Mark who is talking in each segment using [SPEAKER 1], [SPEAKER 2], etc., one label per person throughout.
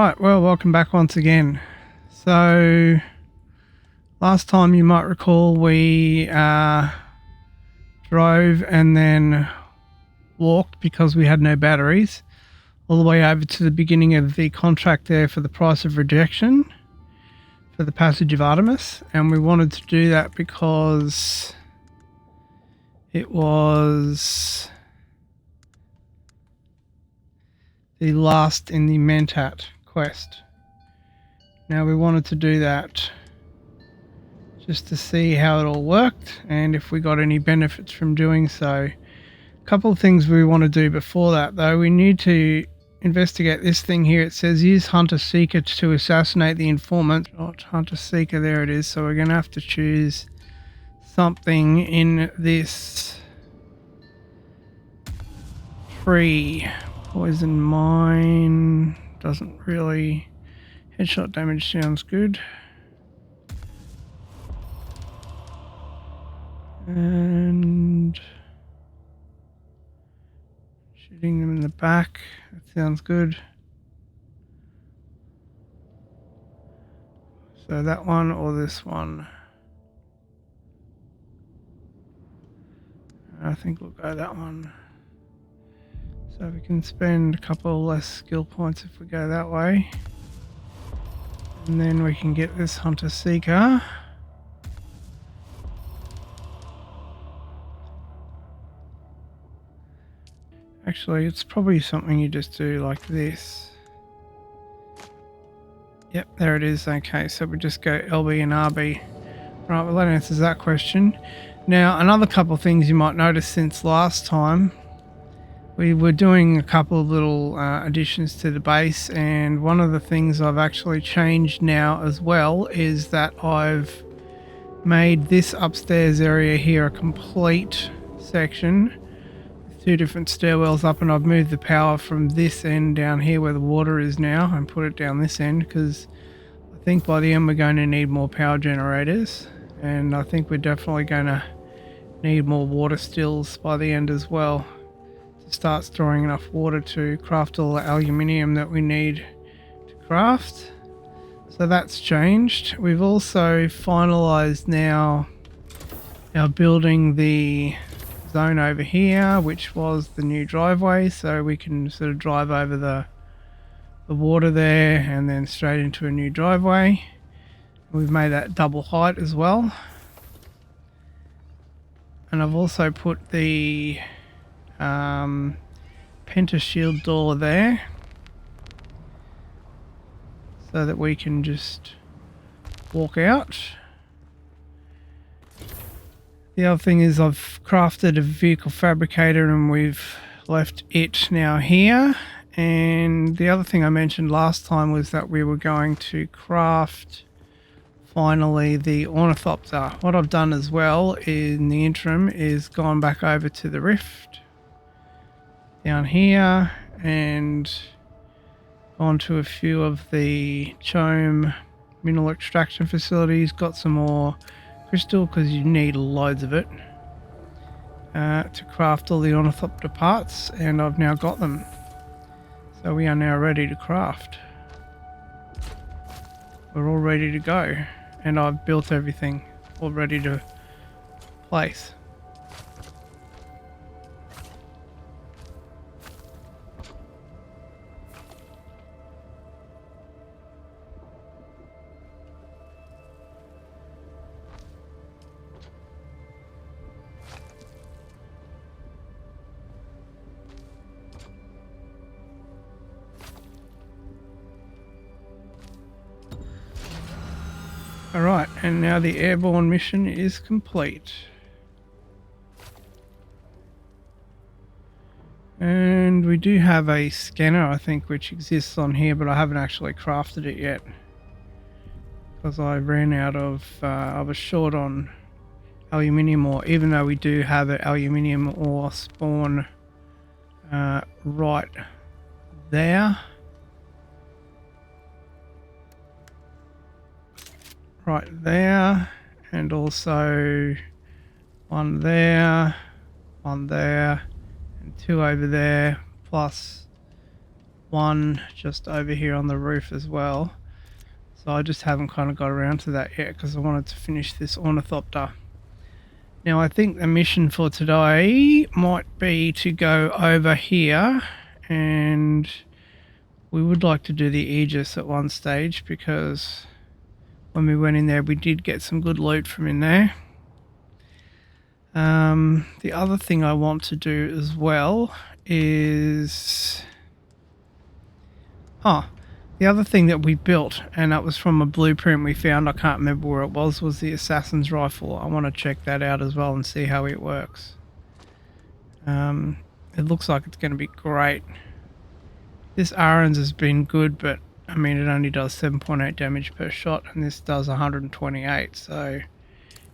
[SPEAKER 1] Right, well, welcome back once again. So, last time you might recall we drove and then walked because we had no batteries all the way over to the beginning of the contract there for the price of rejection for the passage of Artemis, and we wanted to do that because it was the last in the Mentat quest. Now we wanted to do that just to see how it all worked and if we got any benefits from doing so. A couple of things we want to do before that though. We need to investigate this thing here. It says use Hunter Seeker to assassinate the informant. Not Hunter Seeker, there it is. So we're going to have to choose something in this tree. Poison mine doesn't really. Headshot damage sounds good. And shooting them in the back, that sounds good. So that one or this one? I think we'll go that one. So we can spend a couple less skill points if we go that way. And then we can get this Hunter Seeker. Actually, it's probably something you just do like this. Yep, there it is. Okay, so we just go LB and RB. Right, well that answers that question. Now, another couple of things you might notice since last time. We were doing a couple of little additions to the base, and one of the things I've actually changed now as well is that I've made this upstairs area here a complete section with two different stairwells up, and I've moved the power from this end down here where the water is now and put it down this end because I think by the end we're going to need more power generators, and I think we're definitely going to need more water stills by the end as well. Start storing enough water to craft all the aluminium that we need to craft. So that's changed. We've also finalized now our building the zone over here, which was the new driveway, so we can sort of drive over the water there and then straight into a new driveway. We've made that double height as well, and I've also put the penta shield door there so that we can just walk out. The other thing is I've crafted a vehicle fabricator and we've left it now here. And the other thing I mentioned last time was that we were going to craft finally the Ornithopter. What I've done as well in the interim is gone back over to the rift down here and gone to a few of the Chome mineral extraction facilities, got some more crystal because you need loads of it to craft all the Ornithopter parts, and I've now got them. So we are now ready to craft. We're all ready to go, and I've built everything all ready to place. Alright, and now the airborne mission is complete. And we do have a scanner, I think, which exists on here, but I haven't actually crafted it yet. Because I ran out of, I was short on aluminium ore, even though we do have an aluminium ore spawn right there. Right there, and also one there, and two over there, plus one just over here on the roof as well. So I just haven't kind of got around to that yet because I wanted to finish this Ornithopter. Now I think the mission for today might be to go over here, and we would like to do the Aegis at one stage because when we went in there we did get some good loot from in there. The other thing I want to do as well is... the other thing that we built, and that was from a blueprint we found, I can't remember where it was the Assassin's Rifle. I want to check that out as well and see how it works. It looks like it's going to be great. This Aaron's has been good, but I mean it only does 7.8 damage per shot, and this does 128, so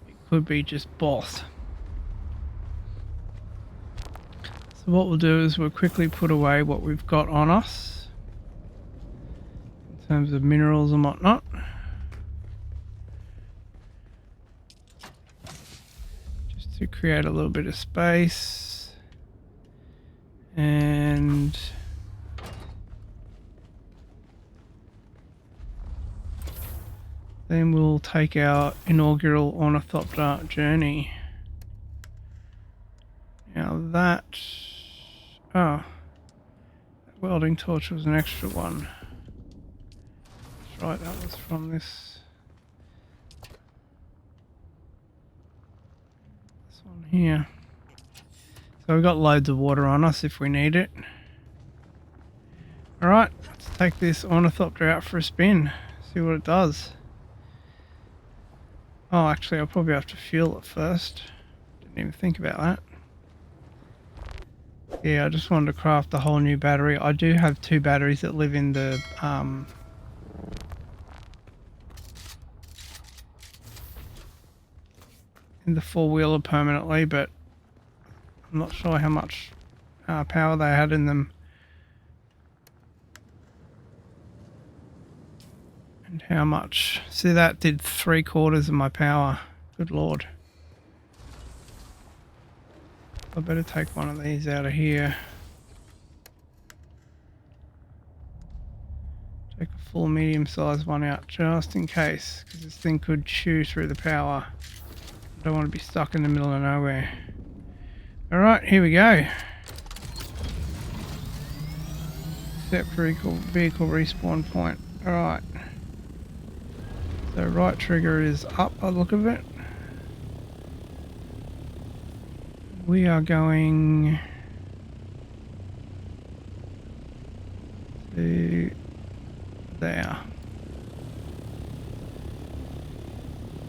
[SPEAKER 1] it could be just boss. So what we'll do is we'll quickly put away what we've got on us in terms of minerals and whatnot. Just to create a little bit of space. And then we'll take our inaugural Ornithopter journey. Now that... that welding torch was an extra one. That's right, that was from this one here. So we've got loads of water on us if we need it. Alright, let's take this Ornithopter out for a spin, see what it does. Oh, actually I'll probably have to fuel it first. Didn't even think about that. Yeah, I just wanted to craft a whole new battery. I do have 2 batteries that live in the four-wheeler permanently, but I'm not sure how much power they had in them and how much. See, that did 3/4 of my power. Good lord. I better take one of these out of here. Take a full medium-sized one out just in case, because this thing could chew through the power. I don't want to be stuck in the middle of nowhere. Alright, here we go. Set vehicle respawn point. Alright. So right trigger is up by the look of it. We are going to there.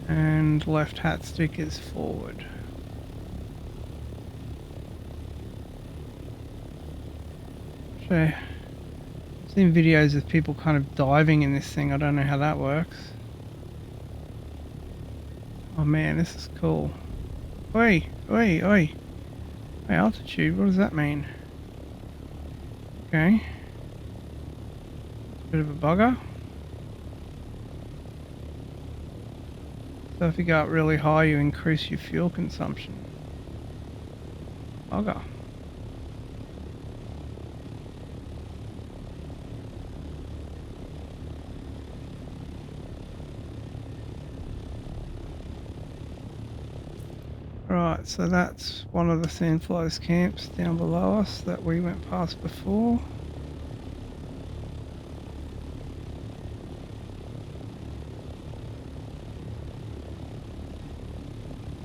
[SPEAKER 1] And left hat stick is forward. So, I've seen videos of people kind of diving in this thing. I don't know how that works. Oh man, this is cool. Oi, oi, oi. My altitude, what does that mean? Okay. Bit of a bugger. So if you go up really high, you increase your fuel consumption. Bugger. Right, so that's one of the Sandflies camps down below us that we went past before.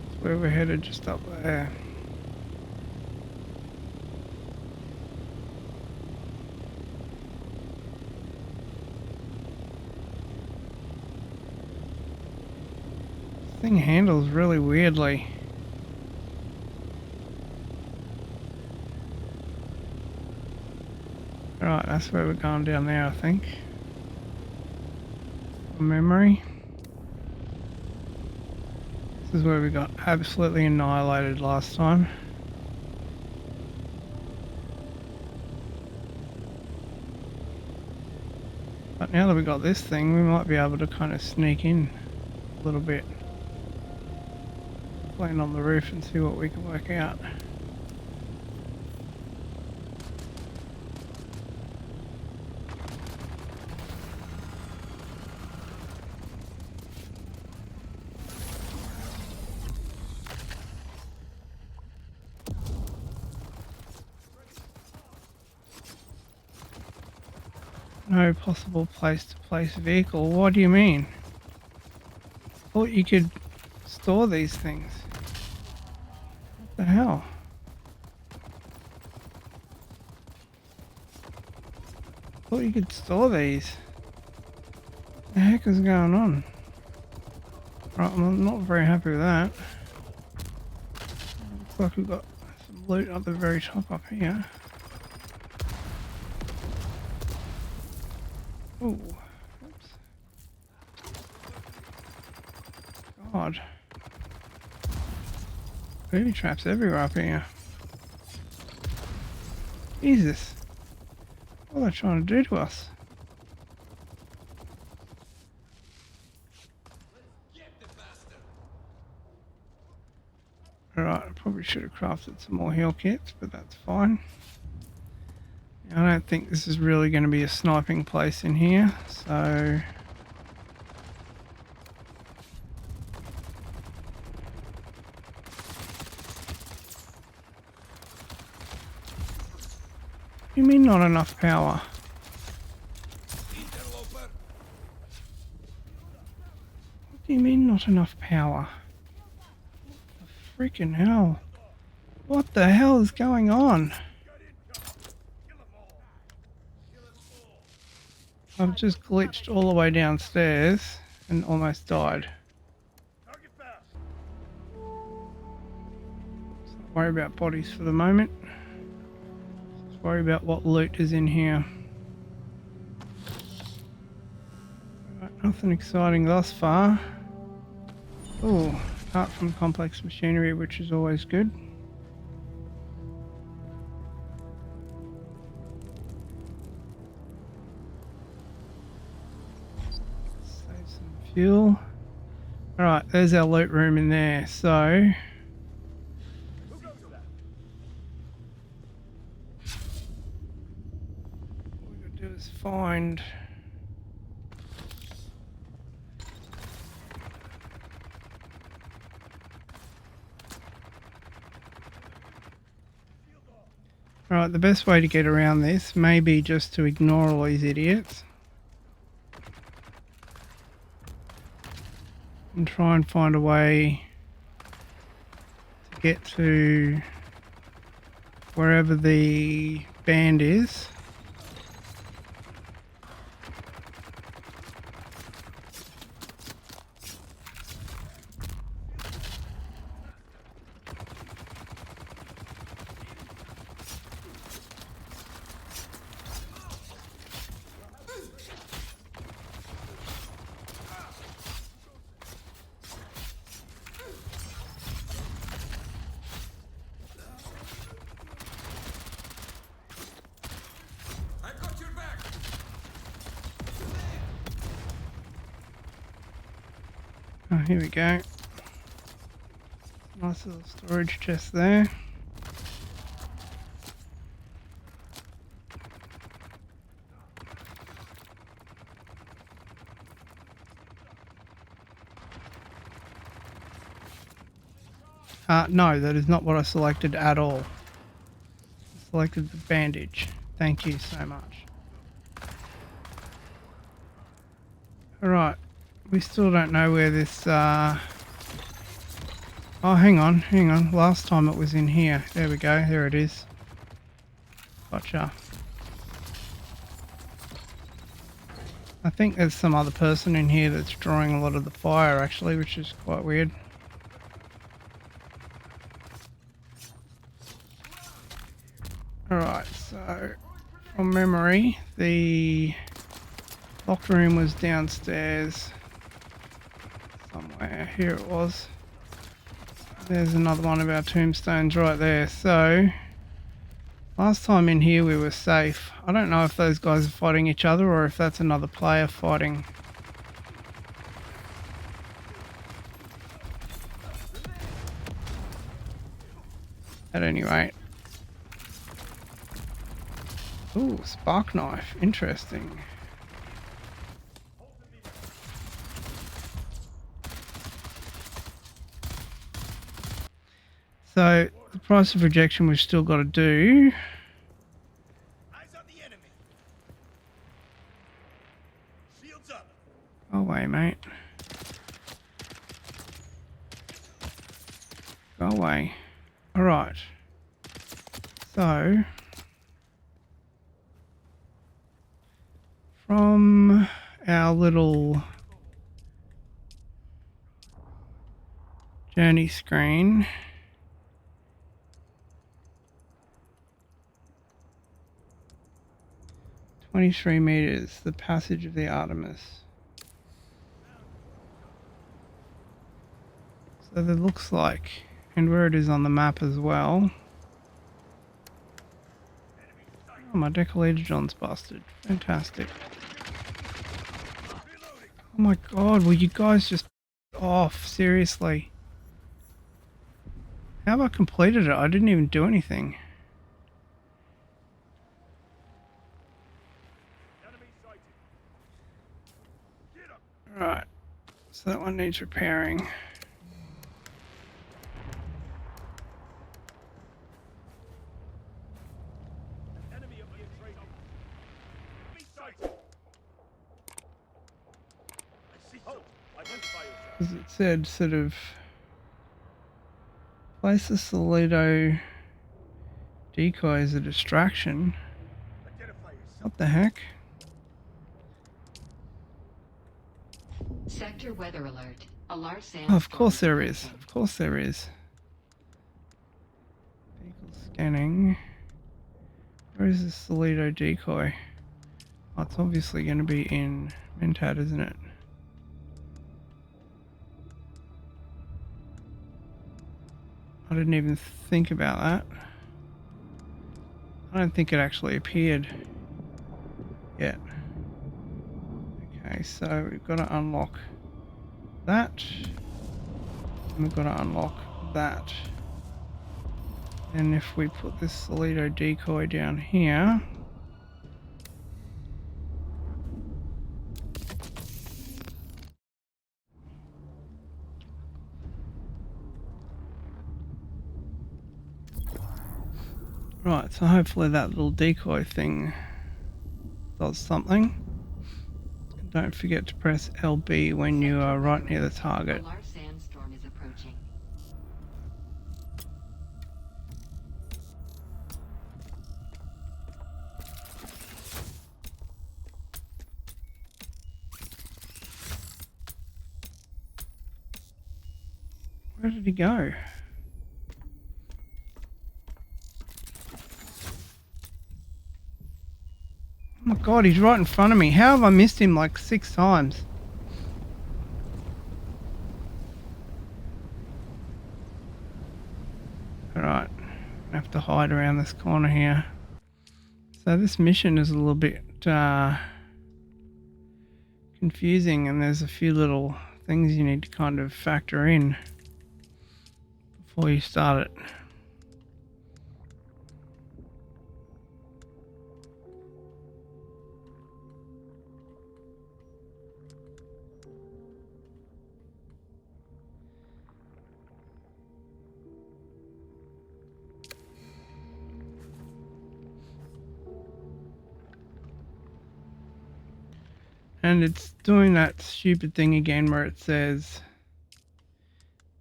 [SPEAKER 1] That's where we're headed, just up there. This thing handles really weirdly. Right, that's where we're going down there, I think. From memory. This is where we got absolutely annihilated last time. But now that we got this thing, we might be able to kind of sneak in a little bit. Land on the roof and see what we can work out. No possible place-to-place vehicle. What do you mean? Thought you could store these things. What the hell? Thought you could store these. What the heck is going on? Right, I'm not very happy with that. Looks like we've got some loot at the very top up here. Ooh. Oops. God. Booby traps everywhere up here. Jesus. What are they trying to do to us? Alright, I probably should have crafted some more heal kits, but that's fine. I don't think this is really going to be a sniping place in here, so... What do you mean not enough power? What do you mean not enough power? What the freaking hell? What the hell is going on? I've just glitched all the way downstairs and almost died. Let's not worry about bodies for the moment. Let's worry about what loot is in here. Right, nothing exciting thus far. Oh, apart from complex machinery, which is always good. Fuel. Alright, there's our loot room in there, so... What we gotta do is find... Alright, the best way to get around this may be just to ignore all these idiots. And try and find a way to get to wherever the band is. Oh, here we go. Nice little storage chest there. No, that is not what I selected at all. I selected the bandage. Thank you so much. Alright. We still don't know where this, Oh, hang on. Last time it was in here. There we go. There it is. Gotcha. I think there's some other person in here that's drawing a lot of the fire, actually, which is quite weird. Alright, so from memory, the locked room was downstairs somewhere. Here it was. There's another one of our tombstones right there. So last time in here we were safe. I don't know if those guys are fighting each other or if that's another player fighting. At any rate. Ooh, spark knife. Interesting. So the price of rejection we've still got to do.
[SPEAKER 2] Eyes on the enemy.
[SPEAKER 1] Go away, mate. Go away. Alright. So, from our little journey screen, $23 meters, the passage of the Artemis. So that looks like, and where it is on the map as well. Oh, my Decoy John's busted. Fantastic. Oh my god, will you guys just off? Seriously. How have I completed it? I didn't even do anything. Right. So that one needs repairing. Because it said sort of place the Solido decoy as a distraction. What the heck?
[SPEAKER 2] Sector weather alert. A large
[SPEAKER 1] Oh,
[SPEAKER 2] sandstorm.
[SPEAKER 1] of course there is. Of course there is. Vehicle scanning. Where is this Solido decoy? Oh, it's obviously going to be in Mentat, isn't it? I didn't even think about that. I don't think it actually appeared yet. Okay, so we've got to unlock that. And we've got to unlock that. And if we put this Solido decoy down here, right, so hopefully that little decoy thing does something. And don't forget to press LB when you are right near the target.
[SPEAKER 2] A large sandstorm is approaching.
[SPEAKER 1] Where did he go? Oh my god, he's right in front of me. How have I missed him like 6 times? Alright, I have to hide around this corner here. So this mission is a little bit confusing, and there's a few little things you need to kind of factor in before you start it. And it's doing that stupid thing again where it says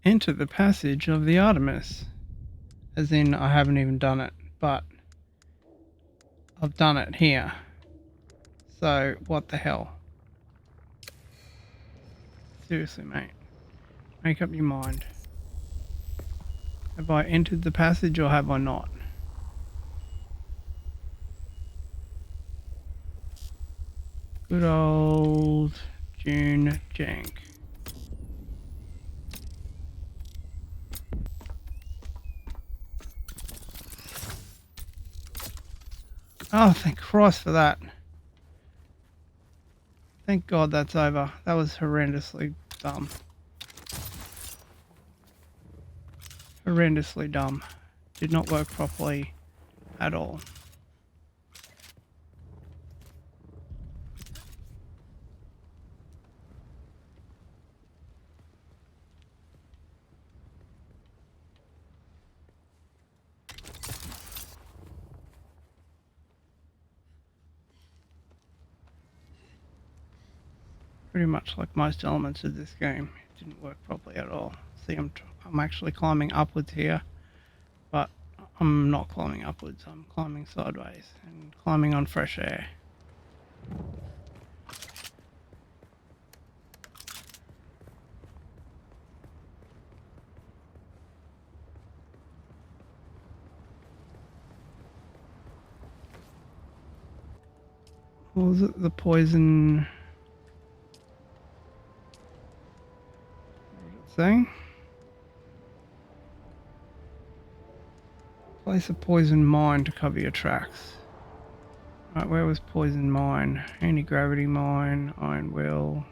[SPEAKER 1] enter the passage of the Artemis. As in, I haven't even done it, but I've done it here. So, what the hell? Seriously, mate. Make up your mind. Have I entered the passage or have I not? Good old Dune jank. Oh, thank Christ for that. Thank God that's over. That was horrendously dumb. Horrendously dumb. Did not work properly at all. pretty much like most elements of this game. It didn't work properly at all. See, I'm actually climbing upwards here, but I'm not climbing upwards. I'm climbing sideways and climbing on fresh air. What was it? The poison... What was it saying? Place a poison mine to cover your tracks. Right, where was poison mine? Anti-gravity mine, iron will.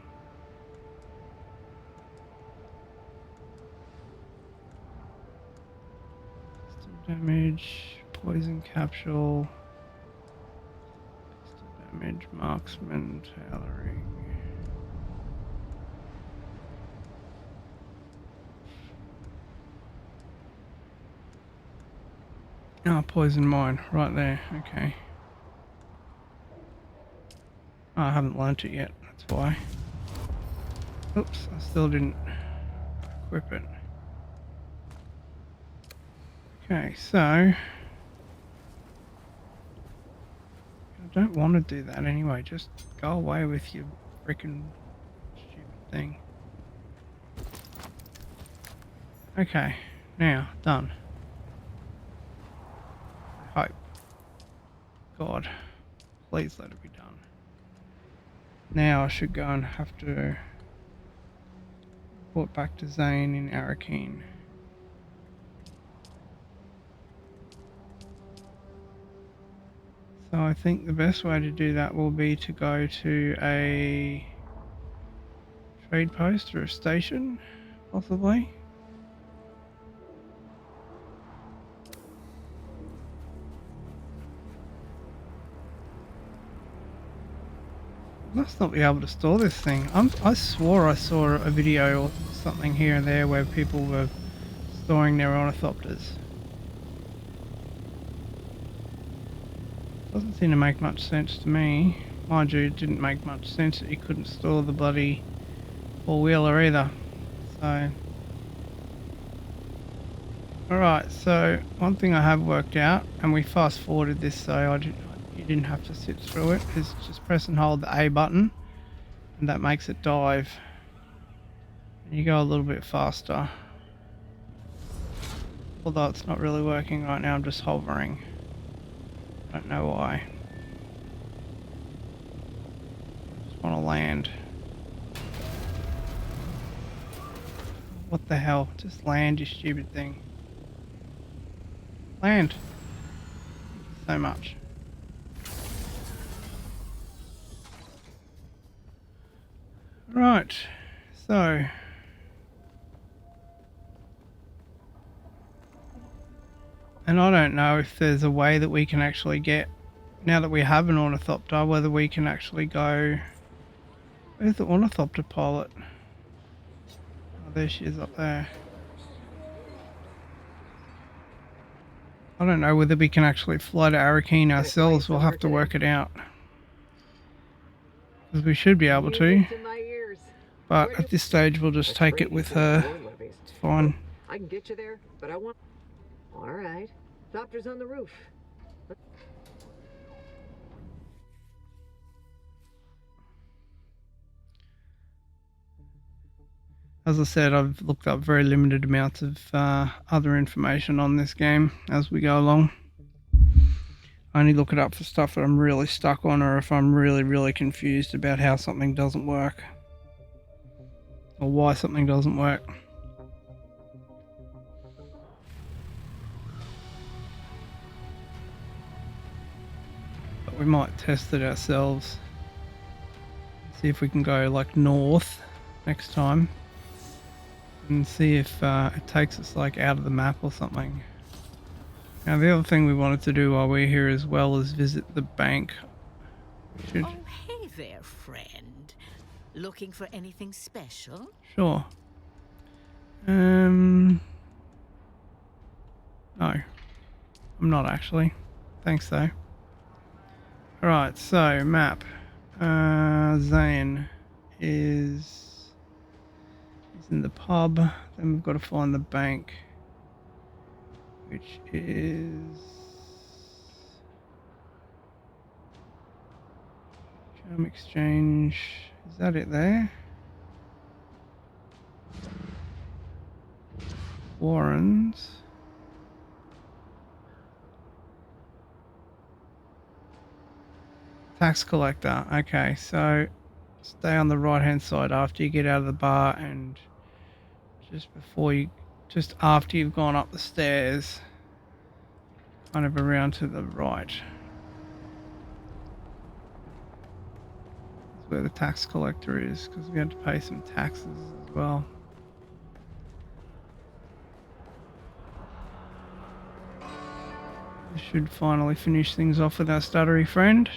[SPEAKER 1] Pistol damage, poison capsule. Pistol damage, marksman, tailoring. Oh, poison mine, right there, okay. Oh, I haven't learnt it yet, that's why. Oops, I still didn't equip it. Okay, so... I don't want to do that anyway, just go away with your freaking stupid thing. Okay, now, done. I hope. God, please let it be done. Now I should go and have to report back to Zayn in Arrakeen. So I think the best way to do that will be to go to a trade post or a station, possibly. Must not be able to store this thing. I swore I saw a video or something here and there where people were storing their ornithopters. Doesn't seem to make much sense to me. Mind you, it didn't make much sense that you couldn't store the bloody four-wheeler either. So... Alright, so one thing I have worked out, and we fast forwarded this so you didn't have to sit through it, is just press and hold the A button and that makes it dive. And you go a little bit faster. Although it's not really working right now, I'm just hovering. I don't know why. Just want to land. What the hell? Just land, you stupid thing. Land. Thank you so much. Right, so and I don't know if there's a way that we can actually get, now that we have an ornithopter, whether we can actually go, where's the ornithopter pilot? Oh, there she is up there. I don't know whether we can actually fly to Arrakeen ourselves. We'll have to work it out. Because we should be able to. But at this stage we'll just take it with her. It's fine.
[SPEAKER 3] I can get you there, but I want... Alright. Thopter's on the roof.
[SPEAKER 1] As I said, I've looked up very limited amounts of other information on this game as we go along. I only look it up for stuff that I'm really stuck on, or if I'm really confused about how something doesn't work. Or why something doesn't work. But we might test it ourselves. See if we can go like north next time. And see if it takes us like out of the map or something. Now the other thing we wanted to do while we're here as well is visit the bank.
[SPEAKER 4] Oh, hey there, friend. Looking for anything special?
[SPEAKER 1] Sure. No. I'm not actually. Thanks though. Alright, so map. Zayn is in the pub. Then we've got to find the bank, which is Charm Exchange. Is that it there? Warren's. Tax collector. Okay, so stay on the right hand side after you get out of the bar and just after you've gone up the stairs, kind of around to the right. That's where the tax collector is, because we had to pay some taxes as well. We should finally finish things off with our stuttery friend.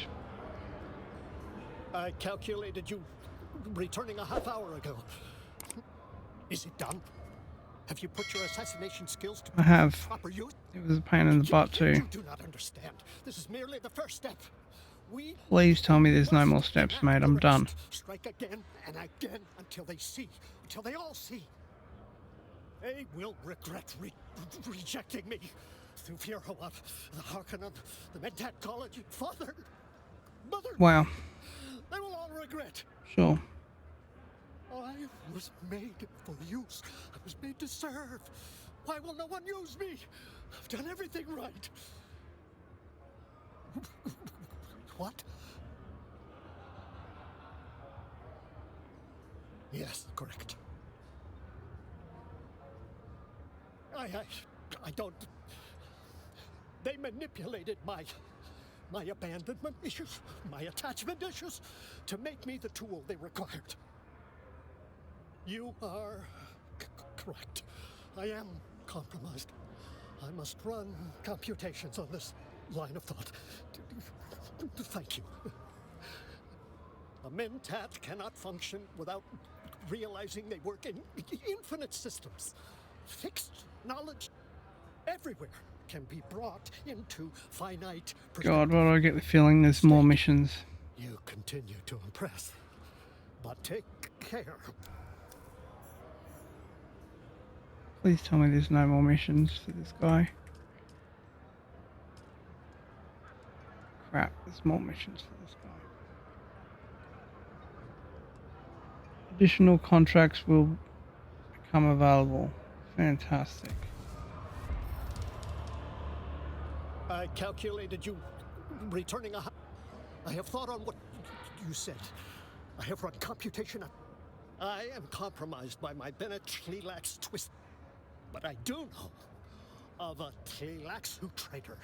[SPEAKER 5] I calculated you returning a half hour ago. Is it done? Have you put your assassination skills to
[SPEAKER 1] I have.
[SPEAKER 5] proper use?
[SPEAKER 1] It was a pain in the butt too.
[SPEAKER 5] You do not understand. This is merely the first step.
[SPEAKER 1] Please tell me there's no more steps, mate. I'm done.
[SPEAKER 5] Strike again and again until they see, until they all see. They will regret rejecting me. Through Firhoat, the Harkonnen, the Mentat College, father, mother.
[SPEAKER 1] Wow.
[SPEAKER 5] They will all regret.
[SPEAKER 1] Sure.
[SPEAKER 5] I was made for use. I was made to serve. Why will no one use me? I've done everything right. What? Yes, correct. I don't... They manipulated my abandonment issues, my attachment issues, to make me the tool they required. You are correct. I am compromised. I must run computations on this line of thought. Thank you. A Mentat cannot function without realizing they work in infinite systems. Fixed knowledge everywhere can be brought into finite
[SPEAKER 1] God, why do I get the feeling there's more missions?
[SPEAKER 5] You continue to impress, but take care.
[SPEAKER 1] Please tell me there's no more missions for this guy. Crap, there's more missions for this guy. Additional contracts will become available. Fantastic.
[SPEAKER 5] I calculated you returning a... I have thought on what you said. I have run computation. I am compromised by my Bennett Tleilax twist. But I do know of a Tleilaxu traitor.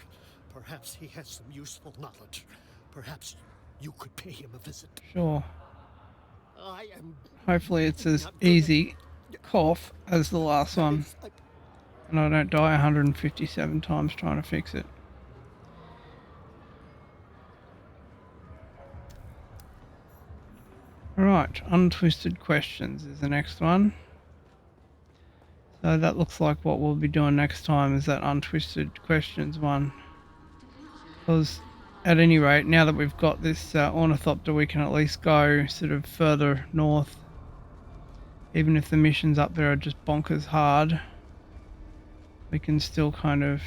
[SPEAKER 5] Perhaps he has some useful knowledge. Perhaps you could pay him a visit.
[SPEAKER 1] Sure.
[SPEAKER 5] I am...
[SPEAKER 1] Hopefully it's as easy cough as the last one. And I don't die 157 times trying to fix it. Alright, Untwisted Questions is the next one. So that looks like what we'll be doing next time is that Untwisted Questions one. Because at any rate, now that we've got this Ornithopter, we can at least go sort of further north. Even if the missions up there are just bonkers hard, we can still kind of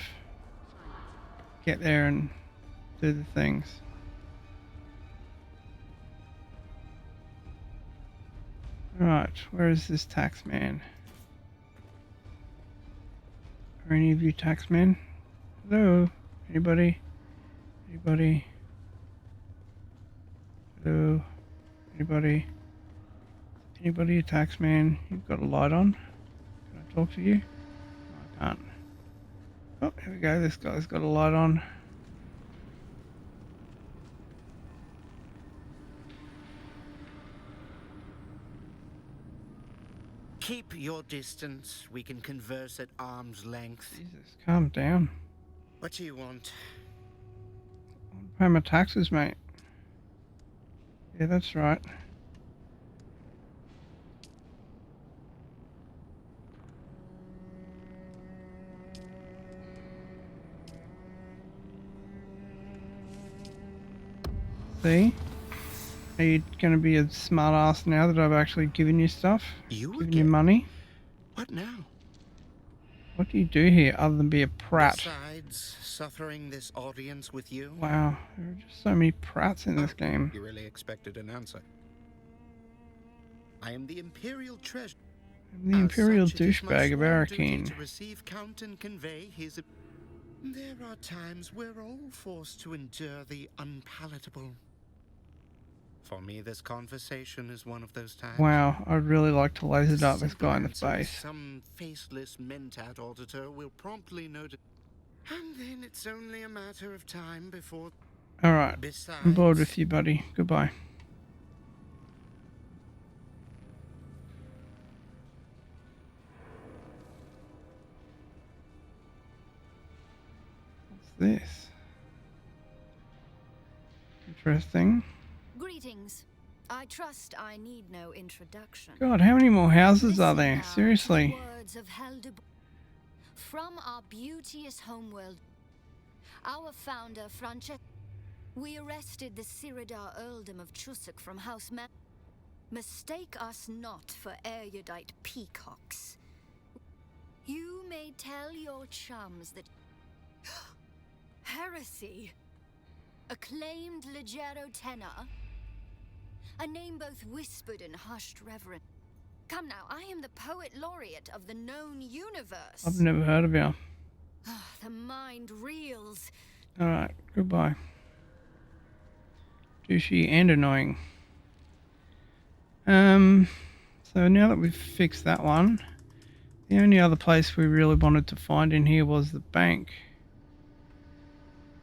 [SPEAKER 1] get there and do the things. Right, where is this taxman? Are any of you taxmen? Hello? Anybody? Anybody? Hello? Anybody? Anybody a taxman? You've got a light on? Can I talk to you? No, I can't. Oh, here we go. This guy's got a light on.
[SPEAKER 6] Keep your distance. We can converse at arm's length.
[SPEAKER 1] Jesus, calm down.
[SPEAKER 6] What do you want?
[SPEAKER 1] I want to pay my taxes, mate. Yeah, that's right. See? Are you going to be a smart ass now that I've actually given you stuff?
[SPEAKER 6] You
[SPEAKER 1] Given you
[SPEAKER 6] again?
[SPEAKER 1] money?
[SPEAKER 6] What now?
[SPEAKER 1] What do you do here other than be a prat?
[SPEAKER 6] Besides suffering this audience with you?
[SPEAKER 1] Wow, there are just so many prats in this game.
[SPEAKER 6] You really expected an answer. I am the Imperial Treasure.
[SPEAKER 1] I'm the Imperial
[SPEAKER 6] As such, it is my
[SPEAKER 1] douchebag of
[SPEAKER 6] sworn duty
[SPEAKER 1] Arrakeen.
[SPEAKER 6] to receive, count, and convey his. There are times we're all forced to endure the unpalatable. For me, this conversation is one of those times.
[SPEAKER 1] Wow, I'd really like to laser dart this
[SPEAKER 6] Simple
[SPEAKER 1] guy in the
[SPEAKER 6] answer is
[SPEAKER 1] face.
[SPEAKER 6] some faceless Mentat auditor will promptly notice. And then it's only a matter of time before.
[SPEAKER 1] Alright,
[SPEAKER 6] Besides,
[SPEAKER 1] I'm bored with you, buddy. Goodbye. What's this? Interesting.
[SPEAKER 7] Greetings. I trust I need no introduction.
[SPEAKER 1] God, how many more houses are
[SPEAKER 7] Listen
[SPEAKER 1] there?
[SPEAKER 7] now to the
[SPEAKER 1] Seriously.
[SPEAKER 7] words of from our beauteous homeworld, our founder, Francesca, we arrested the Siridar earldom of Chusuk from House Man. Mistake us not for erudite peacocks. You may tell your chums that heresy, acclaimed Leggero tenor, a name both whispered and hushed reverent. Come now, I am the poet laureate of the known universe.
[SPEAKER 1] I've never heard of you.
[SPEAKER 7] The mind reels.
[SPEAKER 1] Alright, goodbye. Douchey and annoying. So now that we've fixed that one, the only other place we really wanted to find in here was the bank.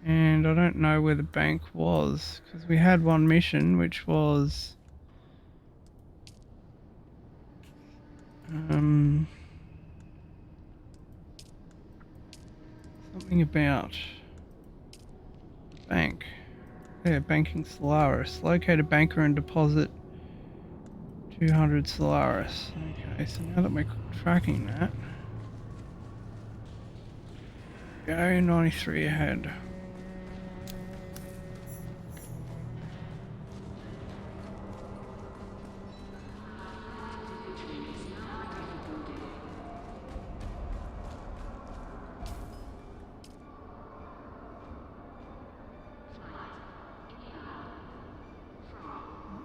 [SPEAKER 1] And I don't know where the bank was, because we had one mission which was something about bank. Yeah, banking Solaris. Locate a banker and deposit 200 Solaris. Okay, so now that we're tracking that, go 93 ahead.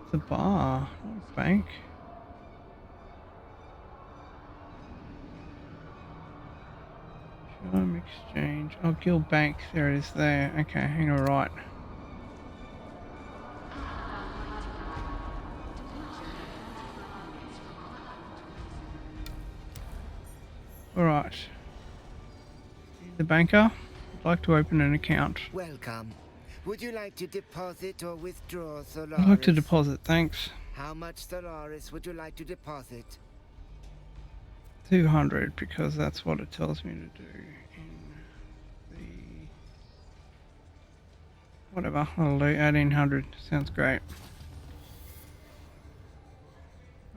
[SPEAKER 1] It's a bar, not a bank. Home exchange. Oh, Guild Bank. There it is there. Okay, you're right. Alright. The banker. I'd like to open an account.
[SPEAKER 8] Welcome. Would you like to deposit or withdraw Solaris?
[SPEAKER 1] I'd like to deposit, thanks.
[SPEAKER 8] How much Solaris would you like to deposit?
[SPEAKER 1] 200, because that's what it tells me to do in the... Whatever, I'll do 1800. Sounds great.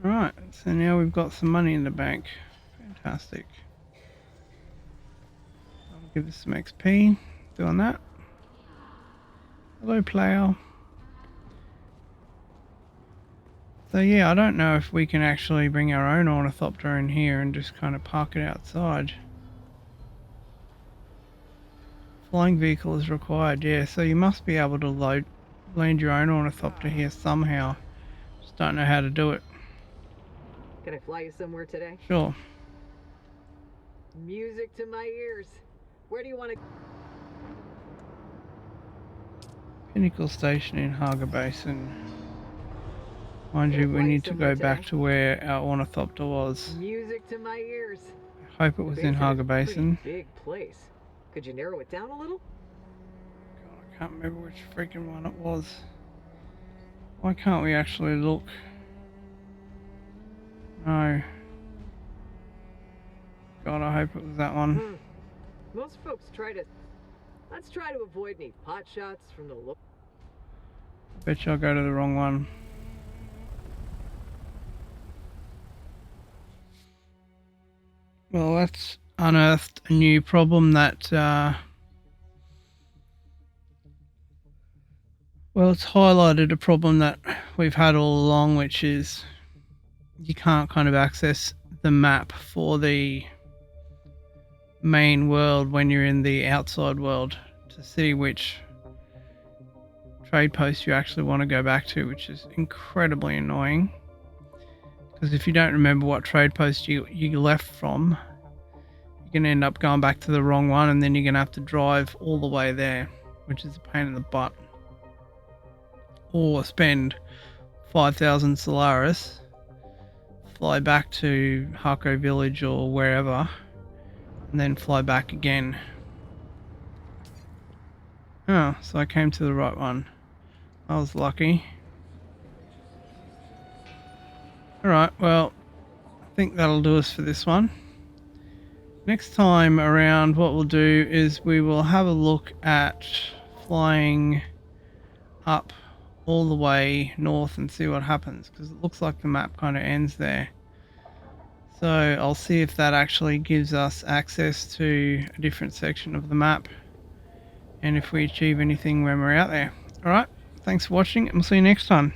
[SPEAKER 1] Alright, so now we've got some money in the bank. Fantastic. I'll give us some XP doing that. Hello, player. So yeah, I don't know if we can actually bring our own ornithopter in here and just kind of park it outside. Flying vehicle is required, yeah, so you must be able to land your own ornithopter here somehow. Just don't know how to do it.
[SPEAKER 3] Can I fly you somewhere today?
[SPEAKER 1] Sure.
[SPEAKER 3] Music to my ears. Where do you want to...
[SPEAKER 1] Pinnacle station in Haga Basin. Mind you, we need to go back to where our ornithopter was.
[SPEAKER 3] Music to my ears.
[SPEAKER 1] I hope it was in Haga Basin.
[SPEAKER 3] Big place. Could you narrow it down a little?
[SPEAKER 1] God, I can't remember which freaking one it was. Why can't we actually look? No. God, I hope it was that one.
[SPEAKER 3] Most folks try to... Let's try to avoid any pot shots from the look.
[SPEAKER 1] Bet you I'll go to the wrong one. Well, that's unearthed a new problem that Well, it's highlighted a problem that we've had all along, which is you can't kind of access the map for the main world when you're in the outside world to see which trade post you actually want to go back to, which is incredibly annoying. Because if you don't remember what trade post you left from, you're going to end up going back to the wrong one, and then you're going to have to drive all the way there, which is a pain in the butt. Or spend 5,000 Solaris, fly back to Harko Village or wherever, and then fly back again. Oh, so I came to the right one. I was lucky. Alright, well, I think that'll do us for this one. Next time around, what we'll do is we will have a look at flying up all the way north and see what happens, because it looks like the map kind of ends there. So I'll see if that actually gives us access to a different section of the map, and if we achieve anything when we're out there. Alright, thanks for watching, and we'll see you next time.